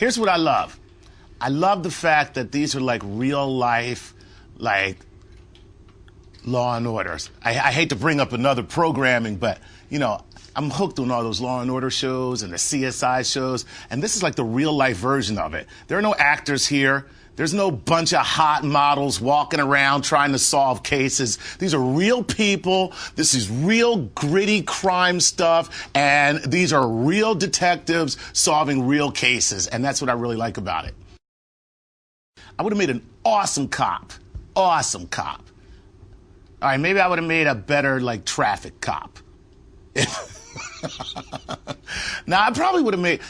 Here's what I love. I love the fact that these are like real life, like Law and Orders. I hate to bring up another programming, but you know, I'm hooked on all those Law and Order shows and the CSI shows, and this is like the real life version of it. There are no actors here. There's no bunch of hot models walking around trying to solve cases. These are real people. This is real gritty crime stuff, and these are real detectives solving real cases, and that's what I really like about it. I would have made an awesome cop. Awesome cop. All right, maybe I would have made a better, like, traffic cop. Now, I would have made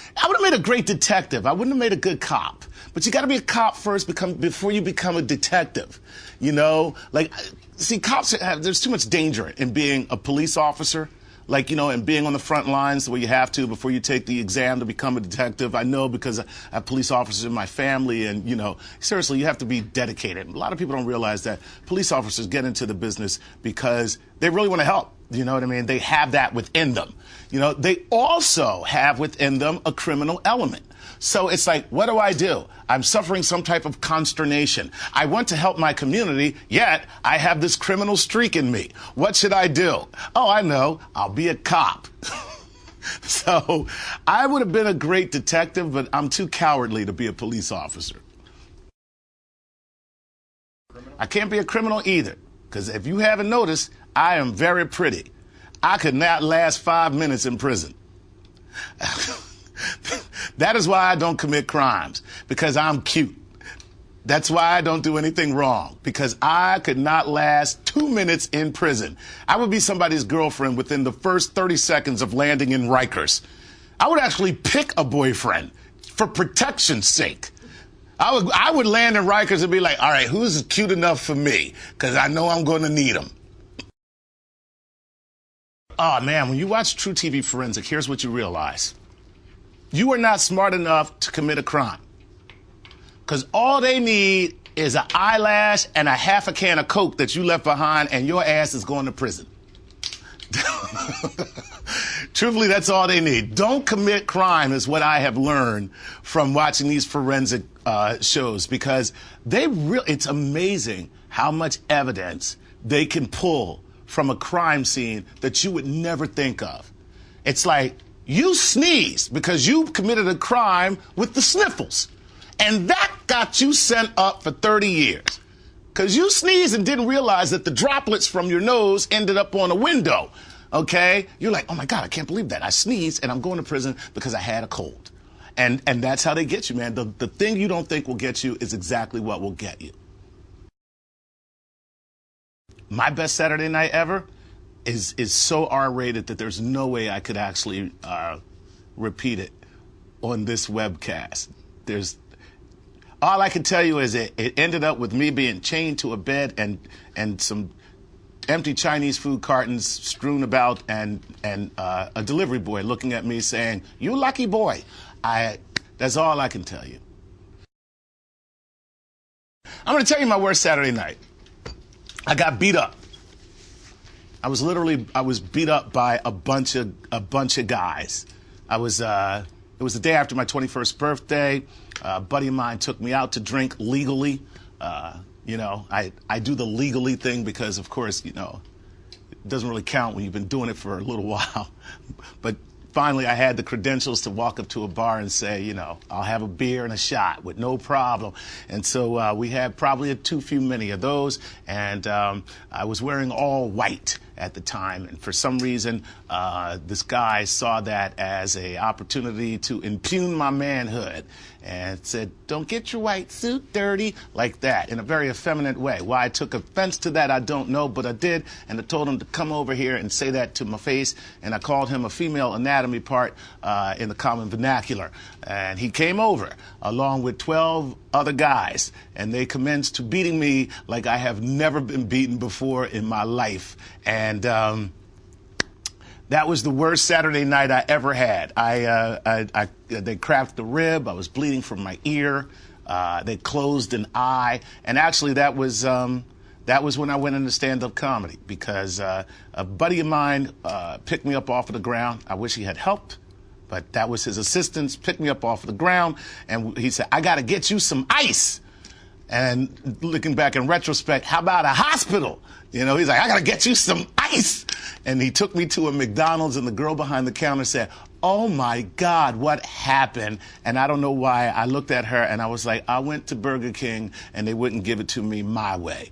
a great detective. I wouldn't have made a good cop. But you got to be a cop first before you become a detective. You know, like, see, there's too much danger in being a police officer. Like, you know, and being on the front lines the way you have to before you take the exam to become a detective. I know because I have police officers in my family, and, you know, seriously, you have to be dedicated. A lot of people don't realize that police officers get into the business because they really want to help. You know what I mean? They have that within them. You know, they also have within them a criminal element. So it's like, what do? I'm suffering some type of consternation. I want to help my community, yet I have this criminal streak in me. What should I do? Oh, I know. I'll be a cop. So I would have been a great detective, but I'm too cowardly to be a police officer. I can't be a criminal either, because if you haven't noticed, I am very pretty. I could not last 5 minutes in prison. That is why I don't commit crimes, because I'm cute. That's why I don't do anything wrong, because I could not last 2 minutes in prison. I would be somebody's girlfriend within the first 30 seconds of landing in Rikers. I would actually pick a boyfriend for protection's sake. I would land in Rikers and be like, all right, who's cute enough for me? Because I know I'm going to need him. Oh, man, when you watch True TV Forensic, here's what you realize. You are not smart enough to commit a crime. Because all they need is an eyelash and a half a can of Coke that you left behind, and your ass is going to prison. Truthfully, that's all they need. Don't commit crime is what I have learned from watching these forensic shows, because it's amazing how much evidence they can pull from a crime scene that you would never think of. It's like, you sneezed because you committed a crime with the sniffles. And that got you sent up for 30 years. Because you sneezed and didn't realize that the droplets from your nose ended up on a window. Okay? You're like, oh my God, I can't believe that. I sneezed and I'm going to prison because I had a cold. And that's how they get you, man. The thing you don't think will get you is exactly what will get you. My best Saturday night ever is so R-rated that there's no way I could actually repeat it on this webcast. All I can tell you is it ended up with me being chained to a bed and some empty Chinese food cartons strewn about, and a delivery boy looking at me saying, "You lucky boy." That's all I can tell you. I'm going to tell you my worst Saturday night. I got beat up. I was beat up by a bunch of guys. It was the day after my 21st birthday. A buddy of mine took me out to drink legally. You know, I do the legally thing because, of course, you know, it doesn't really count when you've been doing it for a little while. But finally, I had the credentials to walk up to a bar and say, you know, I'll have a beer and a shot with no problem. And so we had probably too many of those. And I was wearing all white at the time. And for some reason, this guy saw that as an opportunity to impugn my manhood and said, "Don't get your white suit dirty," like that, in a very effeminate way. Why I took offense to that, I don't know, but I did. And I told him to come over here and say that to my face. And I called him a female anatomy part in the common vernacular. And he came over along with 12 other guys. And they commenced to beating me like I have never been beaten before in my life. And that was the worst Saturday night I ever had. They cracked the rib. I was bleeding from my ear. They closed an eye. And actually, that was when I went into stand-up comedy, because a buddy of mine picked me up off of the ground. I wish he had helped, But that was his assistants, picked me up off the ground, and he said, I got to get you some ice. And looking back in retrospect, how about a hospital? You know, he's like, I got to get you some ice. And he took me to a McDonald's, and the girl behind the counter said, oh, my God, what happened? And I don't know why. I looked at her, and I was like, I went to Burger King, and they wouldn't give it to me my way.